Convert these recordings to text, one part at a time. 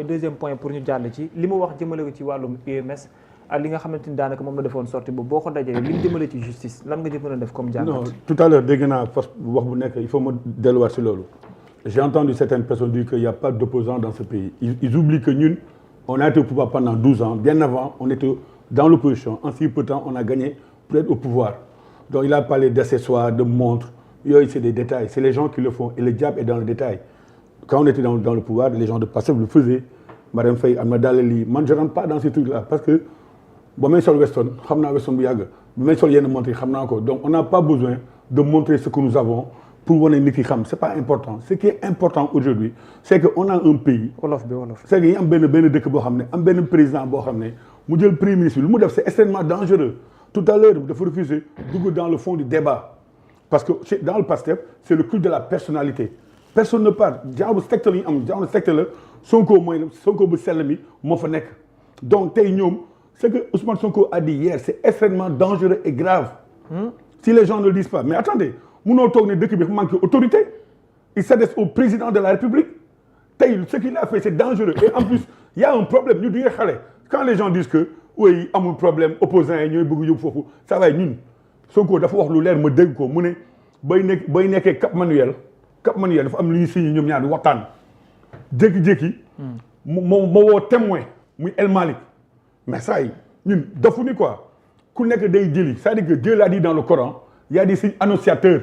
deuxième point pour ñu jàll ci li mu wax jëmale ko ci wàllum UMS ak li nga xamante ni daanaka moom la defoon sortie boobu boo ko dajalee li mu jëmale ci justice lan nga mën a def comme jàngat. non tout à l'heure dégg naa wax bu nekk il faut ma delluwaat si loolu. J'ai entendu certaines personnes dire qu'il n'y a pas d'opposants dans ce pays. Ils oublient que nous, on a été au pouvoir pendant 12 ans. Bien avant, on était dans l'opposition. En si peu de temps, on a gagné pour être au pouvoir. Donc il a parlé d'accessoires, de montres. C'est des détails. C'est les gens qui le font. Et le diable est dans le détail. Quand on était dans le pouvoir, les gens de Pastef le faisaient. Madame Faye, Almadaleli. Moi, je ne rentre pas dans ces trucs-là. Parce que, bon, même sur le Weston, même sur les montres, donc on n'a pas besoin de montrer ce que nous avons. Pour voir les gens, ce n'est pas important. Ce qui est important aujourd'hui, c'est qu'on a un pays. C'est qu'il y a un président, le premier ministre, c'est extrêmement dangereux. Tout à l'heure, il faut refuser dans le fond du débat. Parce que dans le PASTEF, c'est le culte de la personnalité. Personne ne parle. Dans le secteur, Sonko Selemi, donc, ce que Ousmane Sonko a dit hier, c'est extrêmement dangereux et grave. Si les gens ne le disent pas. Mais attendez. Il manque d'autorité. Il s'adresse au président de la République. Ce qu'il a fait, c'est dangereux. Et en plus, il y a un problème. Quand les gens disent que, oui, il y a un problème, opposants, ça va, nous. Sonko, il faut voir l'air, me dire que Cap Manuel, il faut amener ici, nous avons Watan. Djeki, mon témoin, El Malik. Mais ça, nous, nous quoi. C'est-à-dire que Dieu l'a dit dans le Coran. Il y a des signes annonciateurs.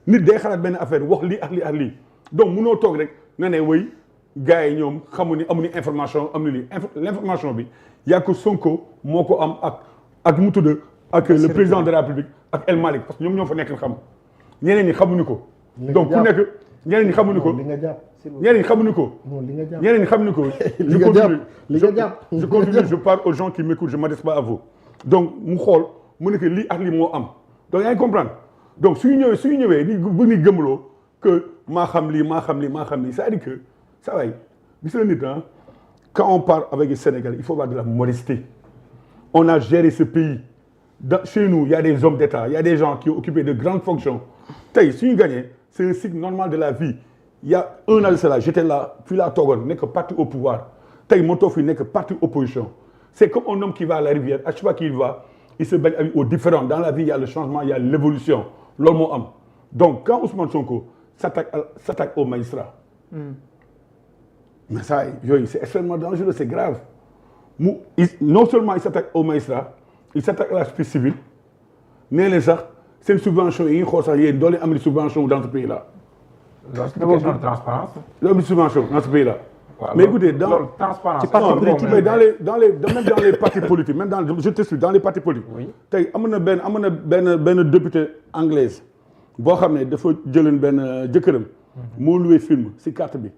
Nit day xalat ben affaire wax li ak li ak li. Donc mëno tok rek né way gaay ñom xamuni amuñu information amni l'information bi y a que Sonko moko am ak mu tudd ak le président de la République ak El Malik parce que ñom ñoo fa nekk xam. Ñeneen ñi xamuñu ko. Donc ku nekk ñeneen ñi xamuñu ko. Ñeneen ñi xamuñu ko. Ñeneen ñi xamuñu ko. Je continue, je parle aux gens qui m'écoutent, je m'adresse pas à vous. Donc mu xol mu ne que li ak li mo am. Donc, il y a comprendre. Donc, si nous avons que ma famille, ça veut dire que, ça va, quand on parle avec les Sénégalais, il faut avoir de la modestie. On a géré ce pays. Chez nous, il y a des hommes d'État, il y a des gens qui ont occupé de grandes fonctions. Si nous gagnons, c'est un cycle normal de la vie. Il y a un an de cela, j'étais là, puis là, Togon, n'est que parti au pouvoir. Mon tofu n'est que parti opposition. C'est comme un homme qui va à la rivière, à chaque fois qu'il va, il se baigne aux différents. Dans la vie, il y a le changement, il y a l'évolution. L'homme. Donc, quand Ousmane Sonko s'attaque aux magistrats, mais ça, c'est extrêmement dangereux, c'est grave. Non seulement il s'attaque aux magistrats, il s'attaque à la justice civile, mais c'est une subvention, il y a une subvention dans ce pays-là. C'est une question de transparence. Il y a une subvention dans ce pays-là. Mais écoutez, même dans les partis politiques, je t'explique, dans les partis politiques, il y a une députée anglaise, qui a loué film, c'est carte, il y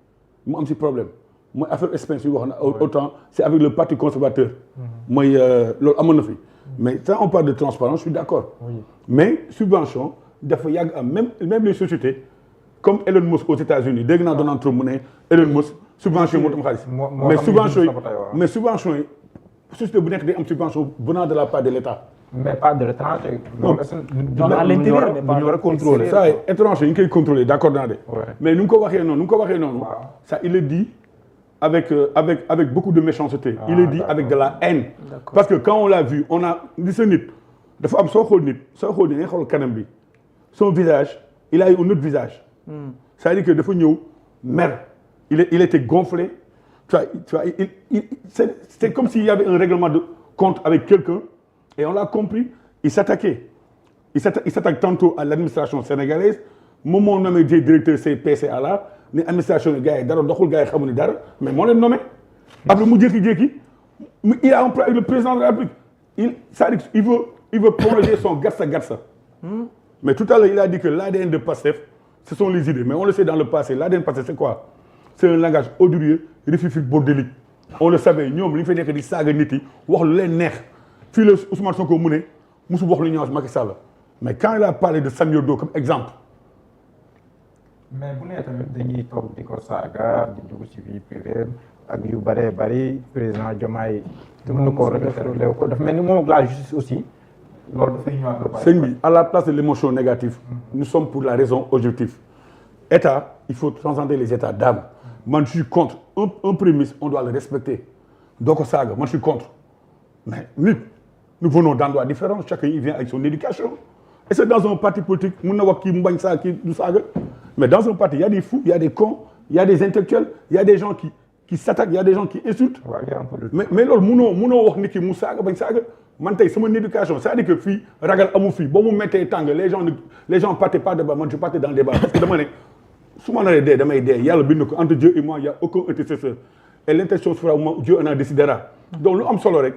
a un petit problème. Moi, affaire expensive, autant, c'est avec le parti conservateur. Mais quand on parle de transparence, je suis d'accord. Mais subvention, même les sociétés, comme Elon Musk aux États-Unis, dès qu'on a donné trop de monnaie, Elon Musk, subvention, mais subvention, société bu nekk day am subvention venant de la part de l'État. Mais pas de l'étranger. Non, à l'intérieur, mais pas de contrôler. Ça, étranger, il faut contrôler, d'accord. Mais nous, ça, il est dit avec beaucoup de méchanceté. Il est dit avec de la haine. Parce que quand on l'a vu, on a dit ce nid. De fois, son visage, il a eu un autre visage. Ça veut dire que de fois, merde. Il était gonflé. C'est comme s'il y avait un règlement de compte avec quelqu'un. Et on l'a compris. Il s'attaquait. Il s'attaque tantôt à l'administration sénégalaise. Moment nommé directeur CPCA là, l'administration des gars, mais moi le nommé. Après, il a employé le président de la République. Il veut prolonger son garça. Mais tout à l'heure, il a dit que l'ADN de PASTEF, ce sont les idées. Mais on le sait dans le passé. L'ADN de PASTEF, c'est quoi? C'est un langage odieux, rififique, bordélique. On le savait. Nous, on fait des sagas niti, on les nerfs. Puis le Ousmane Sonko Mouné, Moussou Bokhlignan, Macky Sall. Mais quand il a parlé de Samuel Do comme exemple. Mais vous n'êtes pas dit que vous saga, du vie privé, avec you bari, président Diomaye, tout le monde a mais nous, la justice aussi. À la place de l'émotion négative, nous sommes pour la raison objective. État, il faut transcender les états d'âme. Moi, je suis contre un prémisse on doit le respecter doo ko saaga man je suis contre mais nit nous venons d'endroits différents chacun il vient avec son éducation et c'est dans un parti politique mun na wax kii mu bañ saa kii du saaga mais dans un parti il y a des fous il y a des cons il y a des intellectuels il y a des gens qui s'attaquent il y a des gens qui insultent mais loolu munoo wax nit ki mu saaga bañ saaga man tey sama éducation c'est-à-dire que fii ragal amu fii ba mu méttee tàng les gens partaient pas de débat man je partais dans le débat parce que dama ne su ma naree dee damay dee yàlla bind ko entre Dieu et moi il y a aucun intercesseur et l'intercession se fera au moment où Dieu en décidera donc lu am solo rek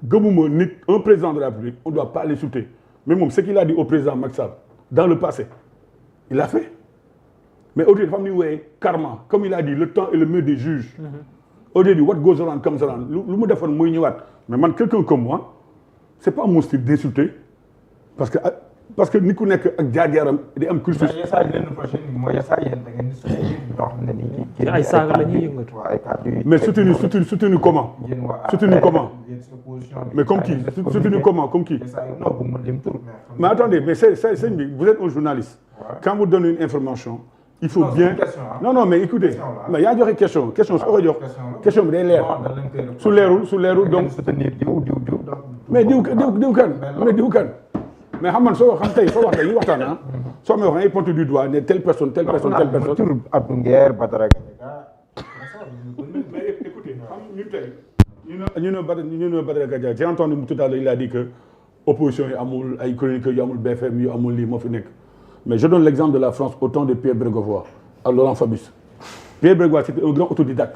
gëmuma nit un président de la République on doit pas l'insulter mais moom ce qu'il a dit au président Macky Sall dans le passé il l'a fait mais aujourd'hui dafa am lu ñuy woowee karma comme il a dit le temps est le meilleur des juges aujourd'hui what goes around comes around lu mu defoon mooy ñëwaat mais man quelqu'un comme moi c'est pas mon style d'insulter parce que nit ku nekk ak jaar-jaaram di am cursus. mais yenn lenn prochaine bi mooy yenn yéen da ngeen di soutenir ñoo xam ne nii. ay saaga la ñuy yëngatu. ay kàddu yi mais soutenu comment. soutenu comment. mais comme qui soutenu comment comme qui. non bu ma lim tur. mais attendez mais c'est bi vous êtes un journaliste. quand vous donnez une information. il faut bien non mais écoutez mais yaa joxe question soo ko jox question bi day leer su leerul donc mais diw kan mais xam man soo xam tey soo wax dañuy waxtaan ah soo may wax ay pointé du doigt ne telle personne tur Abdou Nguer Badara Gadiaga mais écoutez xam ñun tey ñu ne Badara Gadiaga j'ai entendu tout à l'heure il a dit que opposition yi amul ay chroniqueurs yu amul BFM yu amul lii moo fi nekk. Mais je donne l'exemple de la France au temps de Pierre Bérégovoy, à Laurent Fabius. Pierre Bérégovoy, c'était un grand autodidacte.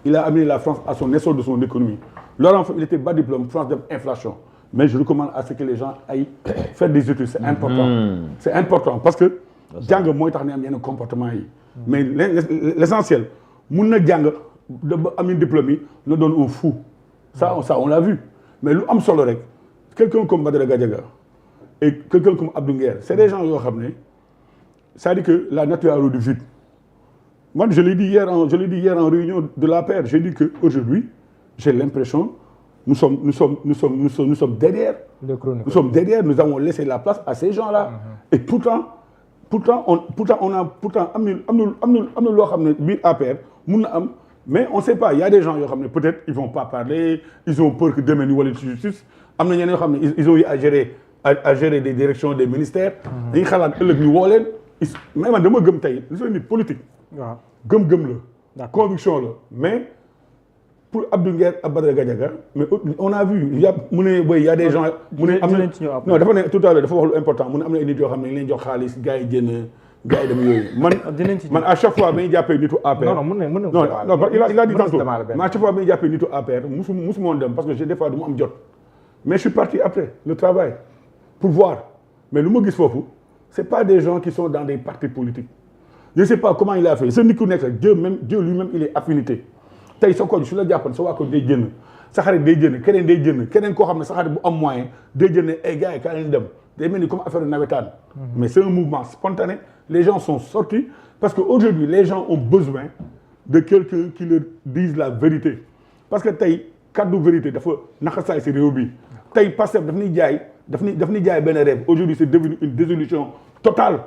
Il a amené la France à son essor de son économie. Laurent Fabius, il était bas diplôme, France d'inflation. Mais je recommande à ce que les gens aillent faire des études, c'est important. C'est important parce que jàng mooy tax ne am yenn comportement yi. Mais l'essentiel, mun na jàng am diplôme yi na doon un fou. Ça on l'a vu. Mais lu am solo rek, quelqu'un comme Badara Gadiaga et quelqu'un comme Abdou Nguer, c'est des gens yoo xam ne c'est-à-dire que la nature a horreur du vide. Moi, je l'ai dit hier en réunion de l'APR, j'ai dit que aujourd'hui, j'ai l'impression nous sommes derrière. Nous sommes derrière, nous avons laissé la place à ces gens-là. Et pourtant on a am na loo xam ne biir APR mun na am mais on sait pas, il y a des gens yoo xam ne peut-être ils vont pas parler, ils ont peur que demain ñu wala justice. Am na ñeneen yoo xam ne ils ont eu à gérer des directions des ministères. dañuy xalaat ëllëg ñu woo leen. mais man dama gëm tey li soo nit politique. waaw gëm-gëm la. conviction la mais pour Abdou Nguer ak Badara Gadiaga mais on a vu il y a des gens. mu ne am na non dafa ne tout à l'heure dafa wax lu important mu ne am na ay nit yoo xam ne ñu leen jox xaalis gars yi génn gars yi dem yooyu. man à chaque fois ba ñu jàppee nitu APR. non il a dit tantôt mais à chaque fois ba ñu jàppee nitu APR musu moon dem parce que des fois du mu am jot mais je suis parti après le travail. Pour voir. Mais le mot gis foofu, c'est pas des gens qui sont dans des partis politiques. Je ne sais pas comment il a fait. Ce nit ku nekk Dieu lui-même il est affinité. Tey sa koñ su la jàppoon sa waa ko day jënd sa xarit day jënd keneen koo xam ne sa xarit bu am moyen day jënd ay gars yi kaa leen dem day mel ni comme affaire nawetaan. Mais c'est un mouvement spontané. Les gens sont sortis parce que aujourd'hui les gens ont besoin de quelqu'un qui leur dise la vérité. Parce que tey kaddu vérité dafa naxasaay si réew bi. Tey Pastef daf ñuy jaay benn rêve aujourd'hui c'est devenu une désillusion totale.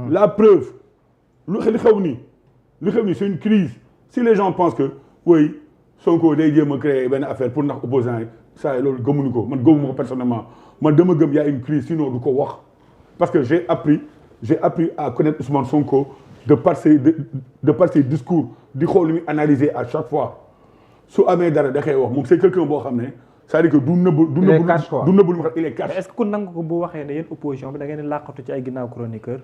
La preuve lu xew nii c'est une crise si les gens pensent que oui Sonko day jéem a créer benn affaire pour nax opposants yi saa yi loolu gëmuñu ko man gëmuma ko personnellement man dama gëm y a une crise sinon du ko wax parce que j'ai appris à connaître Ousmane Sonko de par ses discours di xool lu muy analyser à chaque fois su amee dara da koy wax moom c'est quelqu'un boo xam ne c'est-à-dire que du nëbb lu mu xam il est cash. est-ce que ku nangu ko bu waxee ne yéen opposition bi da ngeen di làqatu ci ay ginnaaw chroniqueur.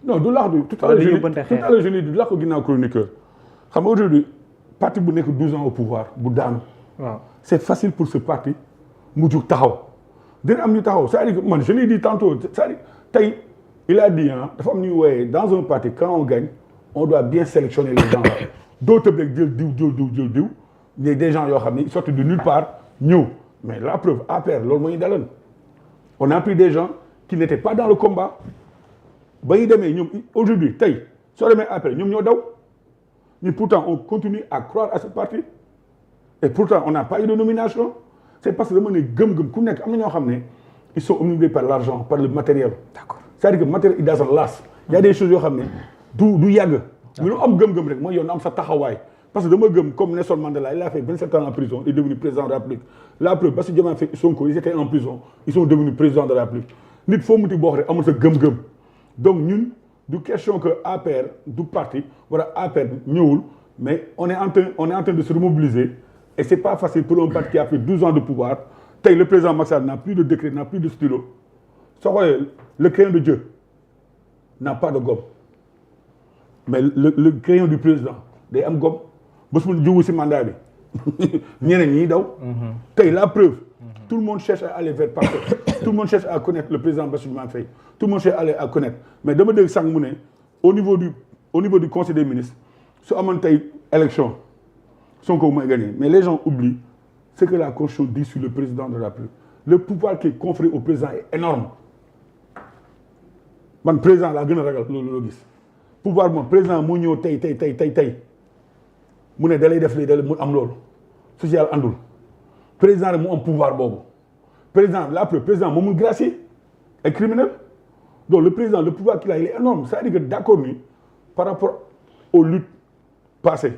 non du làqatu tout à l'heure je l'ai dit du làqatu ginnaaw chroniqueur xam nga aujourd'hui parti bu nekk 12 ans au pouvoir bu daanu. waaw c'est facile pour ce parti mu jug taxaw dina am ñu taxaw c'est-à-dire que man je l'ai dit tantôt c'est-à-dire tey il a dit dafa am ñuy wooyee dans un parti quand on gagne on doit bien sélectionner les gens là doo tëb rek jël diw mais des gens yoo xam ne ils sortent de nulle part ñëw mais la preuve APR loolu moo ñu daloon on a pris des gens qui n'étaient pas dans le combat ba ñu demee ñoom aujourd'hui tey soo demee APR ñoom ñoo daw mais pourtant on continue à croire à ce parti et pourtant on n'a pas eu de nomination c'est parce que dama ne gëm-gëm ku nekk am na ñoo xam ne ils sont omnibulés par l'argent par le matériel. D'accord. C'est-à-dire que matériel it doesn't last. Il y a des choses yoo xam ne du yàgg. mais lu am gëm-gëm rek mooy yow na am sa taxawaay parce que dama gëm comme Nelson Mandela il a fait 27 ans en prison il est devenu président de la République la preuve Bassirou Diomaye Faye Sonko ils étaient en prison ils sont devenus président de la République nit foo muti boo xam ne amul sa gëm-gëm donc ñun du question que APR du parti wala APR ñëwul mais on est en train de se remobiliser et c'est pas facile pour un parti qui a fait 12 ans de pouvoir tey le président Macky Sall n'a plus de décret n'a plus de stylo soo xoolee le crayon de Dieu n'a pas de gomme mais le crayon du président day am gomme bés bu jógu ci mandat bi ñeneen ñi daw. tey la preuve. tout le monde cherche à aller vers partout tout le monde cherche à connaître le président Bassirou Diomaye Faye tout le monde cherche à aller à connaître mais dama dégg sànq mu ne au niveau du conseil des ministres su amoon tey élection Sonko mooy gagné mais les gens oublient ce que la constitution dit sur le président de la République le pouvoir qui est conféré au président est énorme man président laa gën a ragal loolu gis pouvoir moom président moo ñëw tey mu ne da lay def lii da mu am loolu social andul président rek mu am pouvoir boobu président président moom mu gracier ay criminel donc le président le pouvoir qu'il a il est énorme c'est-à-dire que d'accord ni par rapport aux luttes passées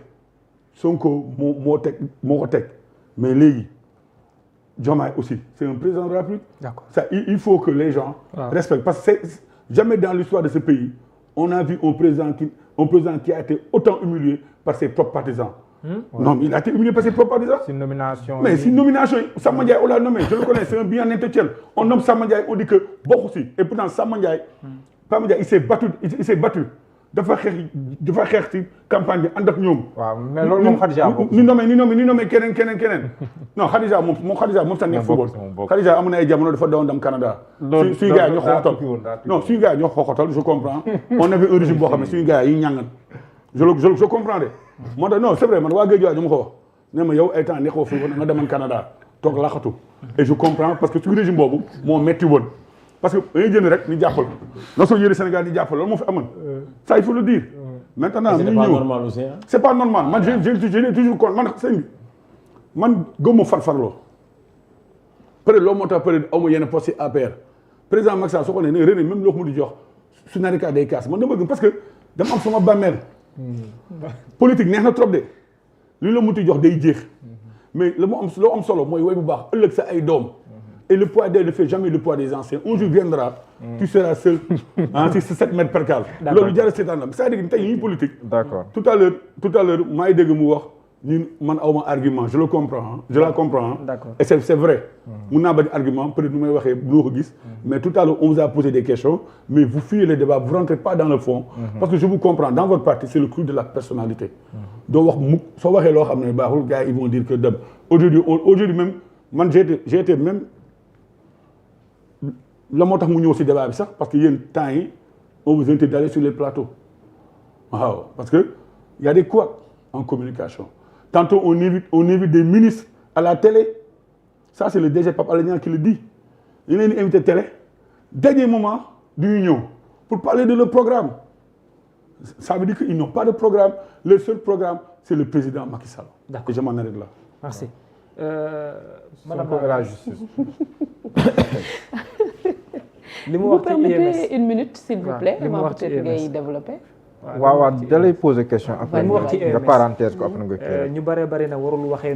Sonko moo ko teg mais léegi Diomaye aussi c'est un président de la République. D'accord. Ça il faut que les gens respectent parce que c'est jamais dans l'histoire de ce pays on a vu un président qui a été autant humilié par ses propres partisans. Non, mais il a été humilié par ses propres partisans. C'est une nomination. Mais c'est une nomination. Samba Ndiaye, on l'a nommé. Je le connais, c'est un bien intellectuel. On nomme Samba Ndiaye, on dit que beaucoup aussi. Et pourtant, Samba Ndiaye, il s'est battu. dafa xeex ci campagne bi ànd ak ñoom. waaw mais loolu moom Khadija bokk. ni nommé keneen. non Khadija moom sax nekk football. Khadija amoon na ay jamono dafa doon dem Canada. suñu gars yi ñoo xooxatal non suñu gars yi ñoo xooxatal je comprends. on avait un régime boo xam ne suñu gars yi ñàngan je comprends de. moo tax non c'est vrai man waa Guédiawaye ñu ma ko wax ne ma yow ay temps nekkoo fi nga demoon Canada toog laxatu et je comprends parce que suñu régime boobu moo metti woon. parce que dañuy jënd rek ni jàppal non soo yëre Sénégal ni jàppal loolu moo fi amoon ça il faut le dire. maintenant ñu ñëw c'est pas normal man j'ai toujours compte man sëñ bi man gëmuma farfarloo peut-être loolu moo tax peut-être aw ma yenn poste APR président Macky Sall soo ko nee ne René même loo ko mën di jox su narika day kaas man dama gëm parce que dama am sama bàmmeel politique neex na trop de li la mënti jox day jeex mais loo am solo mooy way bu baax ëllëg sa ay doom. Et le poids d'elle ne fait jamais le poids des anciens. Un jour viendra, tu seras seul, c'est 7 mètres per cale. Loolu jar seetaan c'est-à-dire que tey ñuy politique. D'accord. Tout à l'heure maa ngi dégg mu wax ñun man awma argument je le comprends je la comprends. D'accord. Et c'est vrai. mun naa bañ argument peut-être nu may waxee doo ko gis. Mais tout à l'heure on vous a posé des questions mais vous fuyez les débats vous rentrez pas dans le fond. Parce que je vous comprends dans votre parti c'est le clou de la personnalité. doo wax mukk soo waxee loo xam ne baaxul gars ils vont dire que dem aujourd'hui même man j'ai été même la moo tax mu ñëw ci débat bi sax parce que yéen temps yi on vous interdit d'aller sur les plateaux waaw parce que y a des couacs en communication tantôt on invite des ministres à la télé ça c'est le DG Pape Alé Niang qui le dit ñu leen di invité télé dernier moment du ñu ñëw pour parler de leur programme ça veut dire qu'ils n'ont pas de programme leur seul programme c'est le président Macky Sall. D'accord. Et je m'en arrête là. Merci. Madame la justice. Vous permettez une minute s'il vous plaît avant peut-être ngay développer. waaw da lay poser question après nga parenthèse ko après nga ñu bare na warul waxee